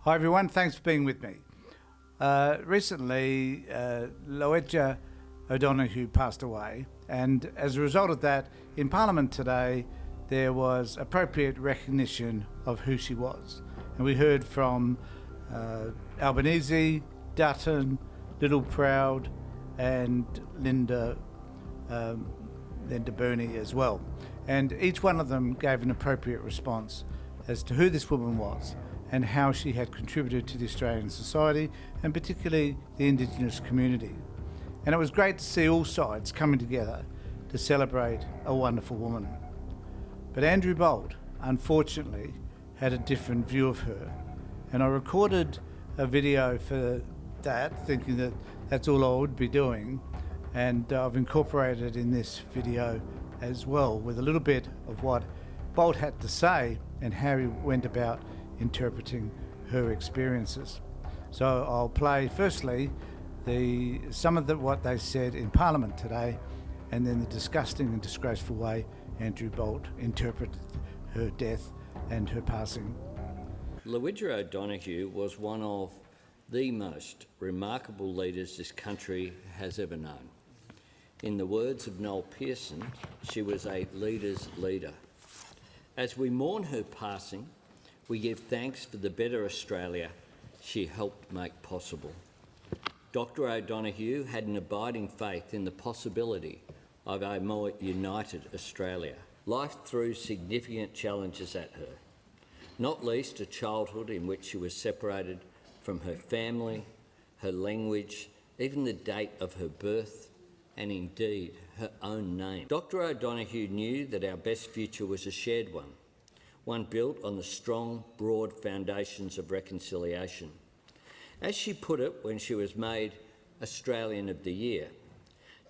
Hi everyone, thanks for being with me. Recently, Lowitja O'Donohgue passed away, and as a result of that, in Parliament today, there was appropriate recognition of who she was. And we heard from Albanese, Dutton, Little Proud, and Linda Burney as well. And each one of them gave an appropriate response as to who this woman was and how she had contributed to the Australian society, and particularly the Indigenous community. And it was great to see all sides coming together to celebrate a wonderful woman. But Andrew Bolt, unfortunately, had a different view of her. And I recorded a video for that, thinking that that's all I would be doing. And I've incorporated in this video as well with a little bit of what Bolt had to say and how he went about interpreting her experiences. So I'll play firstly some of what they said in Parliament today, and then the disgusting and disgraceful way Andrew Bolt interpreted her death and her passing. Lowitja O'Donohgue was one of the most remarkable leaders this country has ever known. In the words of Noel Pearson, she was a leader's leader. As we mourn her passing, we give thanks for the better Australia she helped make possible. Dr. O'Donohue had an abiding faith in the possibility of a more united Australia. Life threw significant challenges at her, not least a childhood in which she was separated from her family, her language, even the date of her birth, and indeed her own name. Dr. O'Donohue knew that our best future was a shared one built on the strong, broad foundations of reconciliation. As she put it when she was made Australian of the Year,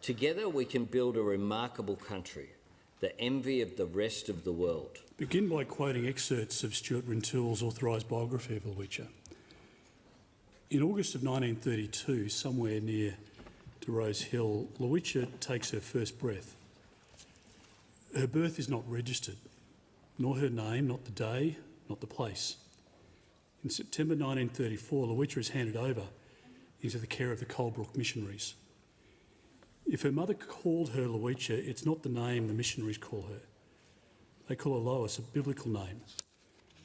together we can build a remarkable country, the envy of the rest of the world. Begin by quoting excerpts of Stuart Rintoul's authorised biography of Lowitja. In August of 1932, somewhere near to Rose Hill, Lowitja takes her first breath. Her birth is not registered, nor her name, not the day, not the place. In September 1934, Lowitja is handed over into the care of the Colebrook missionaries. If her mother called her Lowitja, it's not the name the missionaries call her. They call her Lois, a biblical name,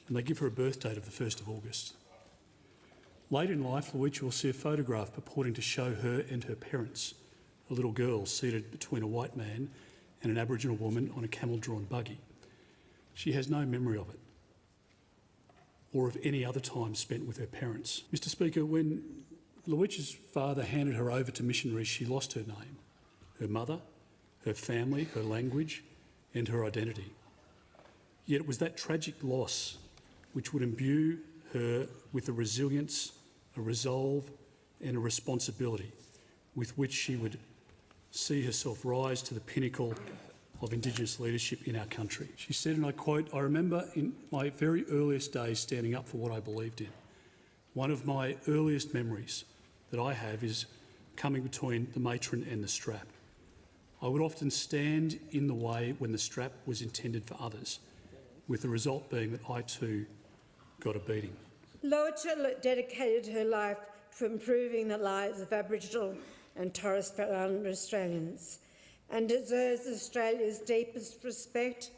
and they give her a birth date of the 1st of August. Late in life, Lowitja will see a photograph purporting to show her and her parents, a little girl seated between a white man and an Aboriginal woman on a camel-drawn buggy. She has no memory of it, or of any other time spent with her parents. Mr Speaker, when Lowitja's father handed her over to missionaries, she lost her name, her mother, her family, her language, and her identity. Yet it was that tragic loss which would imbue her with a resilience, a resolve, and a responsibility with which she would see herself rise to the pinnacle of Indigenous leadership in our country. She said, and I quote, "I remember in my very earliest days standing up for what I believed in. One of my earliest memories that I have is coming between the matron and the strap. I would often stand in the way when the strap was intended for others, with the result being that I too got a beating." Lowitja dedicated her life to improving the lives of Aboriginal and Torres Strait Islander Australians, and deserves Australia's deepest respect,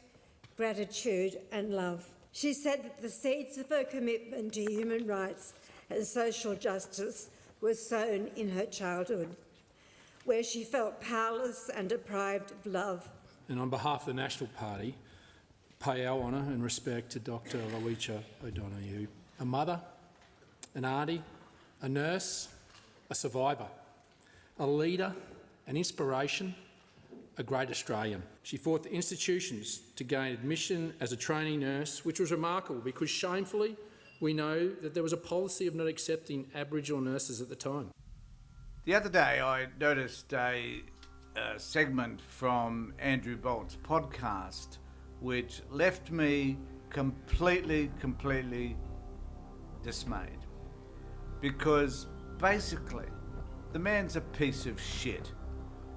gratitude and love. She said that the seeds of her commitment to human rights and social justice were sown in her childhood, where she felt powerless and deprived of love. And on behalf of the National Party, pay our honour and respect to Dr. Lowitja O'Donohue, a mother, an auntie, a nurse, a survivor, a leader, an inspiration, a great Australian. She fought the institutions to gain admission as a trainee nurse, which was remarkable because shamefully we know that there was a policy of not accepting Aboriginal nurses at the time. The other day I noticed a segment from Andrew Bolt's podcast which left me completely dismayed, because basically the man's a piece of shit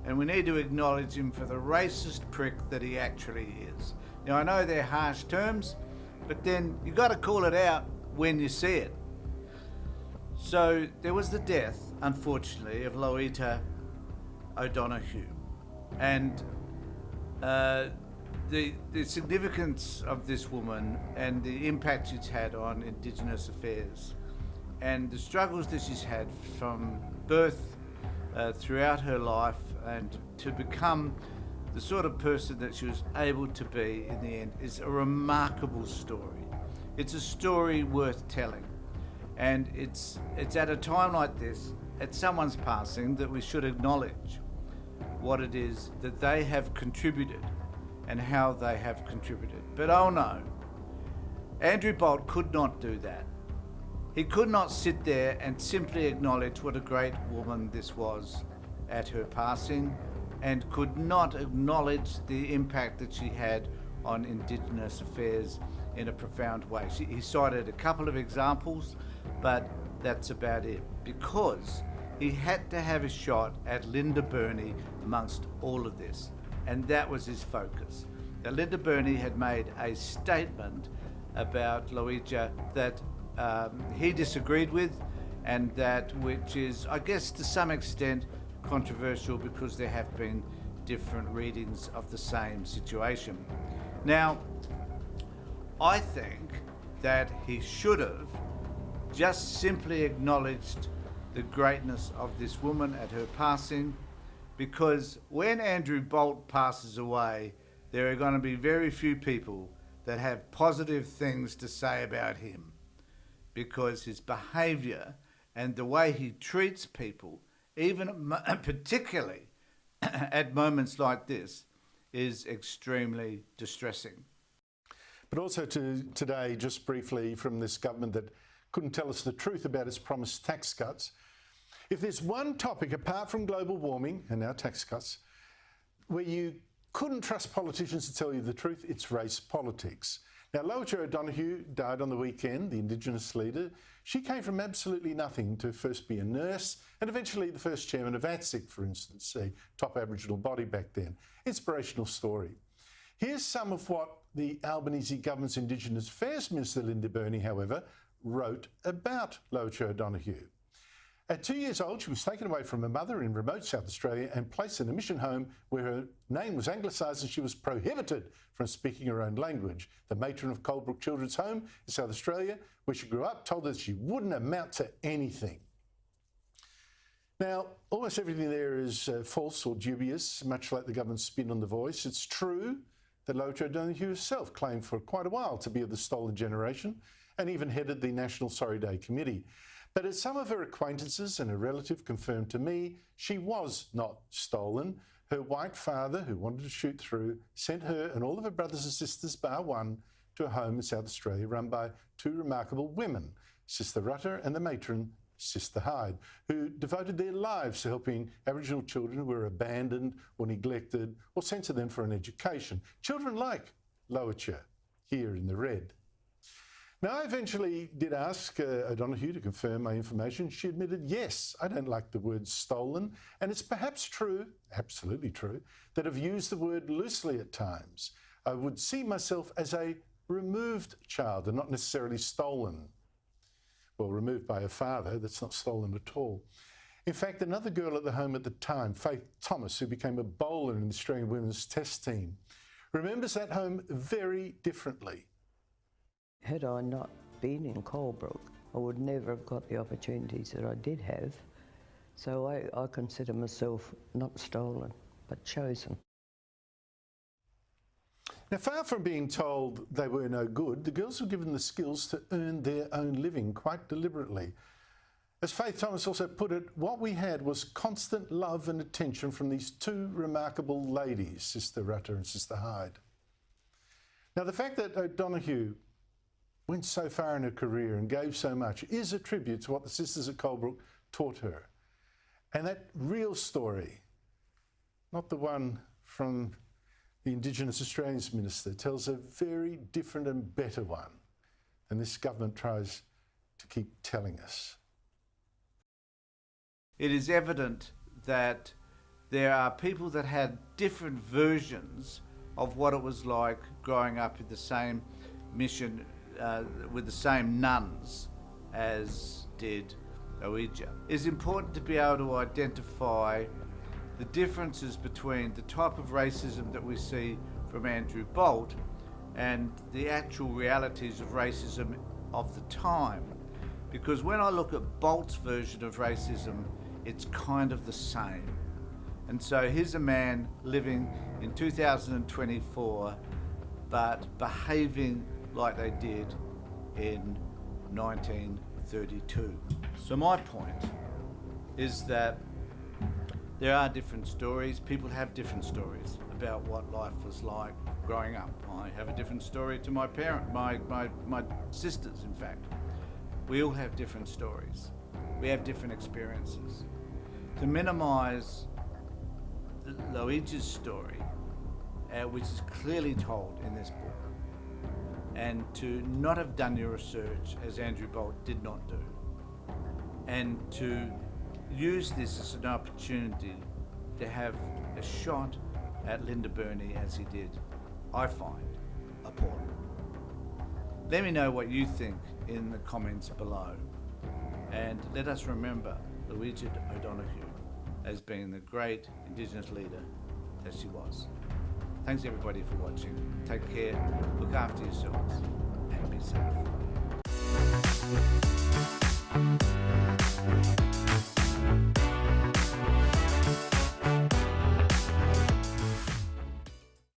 and we need to acknowledge him for the racist prick that he actually is. Now, I know they're harsh terms, but then you got to call it out when you see it. So there was the death, unfortunately, of Lowitja O'Donohue, and the significance of this woman and the impact she's had on Indigenous affairs and the struggles that she's had from birth throughout her life and to become the sort of person that she was able to be in the end is a remarkable story. It's a story worth telling, and it's at a time like this, at someone's passing, that we should acknowledge what it is that they have contributed and how they have contributed. But oh no, Andrew Bolt could not do that. He could not sit there and simply acknowledge what a great woman this was at her passing, and could not acknowledge the impact that she had on Indigenous affairs in a profound way. He cited a couple of examples, but that's about it, because he had to have a shot at Linda Burney amongst all of this, and that was his focus. Now, Linda Burney had made a statement about Lowitja that he disagreed with, and that which is, I guess, to some extent controversial because there have been different readings of the same situation. Now, I think that he should have just simply acknowledged the greatness of this woman at her passing, because when Andrew Bolt passes away, there are going to be very few people that have positive things to say about him, because his behaviour and the way he treats people, even particularly at moments like this, is extremely distressing. But also today, just briefly, from this government that couldn't tell us the truth about its promised tax cuts. If there's one topic, apart from global warming and now tax cuts, where you couldn't trust politicians to tell you the truth, it's race politics. Now, Lowitja O'Donohue died on the weekend, the Indigenous leader. She came from absolutely nothing to first be a nurse and eventually the first chairman of ATSIC, for instance, a top Aboriginal body back then. Inspirational story. Here's some of what the Albanese government's Indigenous Affairs Minister, Linda Burney, however, wrote about Lowitja O'Donohue. At 2 years old, she was taken away from her mother in remote South Australia and placed in a mission home where her name was anglicised and she was prohibited from speaking her own language. The matron of Coldbrook Children's Home in South Australia, where she grew up, told her that she wouldn't amount to anything. Now, almost everything there is false or dubious, much like the government's spin on The Voice. It's true that Lowitja O'Donohue herself claimed for quite a while to be of the stolen generation and even headed the National Sorry Day Committee. But as some of her acquaintances and a relative confirmed to me, she was not stolen. Her white father, who wanted to shoot through, sent her and all of her brothers and sisters, bar one, to a home in South Australia run by two remarkable women, Sister Rutter and the matron, Sister Hyde, who devoted their lives to helping Aboriginal children who were abandoned or neglected or sent to them for an education. Children like Lowitja, here in the red. Now, I eventually did ask O'Donohue to confirm my information. She admitted, yes, I don't like the word stolen, and it's perhaps true, absolutely true, that I've used the word loosely at times. I would see myself as a removed child and not necessarily stolen. Well, removed by her father, that's not stolen at all. In fact, another girl at the home at the time, Faith Thomas, who became a bowler in the Australian women's test team, remembers that home very differently. Had I not been in Coldbrook, I would never have got the opportunities that I did have. So I consider myself not stolen, but chosen. Now, far from being told they were no good, the girls were given the skills to earn their own living quite deliberately. As Faith Thomas also put it, what we had was constant love and attention from these two remarkable ladies, Sister Rutter and Sister Hyde. Now, the fact that O'Donohue went so far in her career and gave so much is a tribute to what the sisters at Coldbrook taught her. And that real story, not the one from the Indigenous Australians Minister, tells a very different and better one than this government tries to keep telling us. It is evident that there are people that had different versions of what it was like growing up in the same mission with the same nuns as did Lowitja. It's important to be able to identify the differences between the type of racism that we see from Andrew Bolt and the actual realities of racism of the time. Because when I look at Bolt's version of racism, it's kind of the same. And so here's a man living in 2024, but behaving like they did in 1932. So my point is that there are different stories. People have different stories about what life was like growing up. I have a different story to my sisters, in fact. We all have different stories. We have different experiences. To minimise Lowitja's story, which is clearly told in this book, and to not have done your research, as Andrew Bolt did not do, and to use this as an opportunity to have a shot at Linda Burney as he did, I find appalling. Let me know what you think in the comments below, and let us remember Lowitja O'Donohue as being the great Indigenous leader that she was. Thanks everybody for watching. Take care, look after yourselves, and be safe.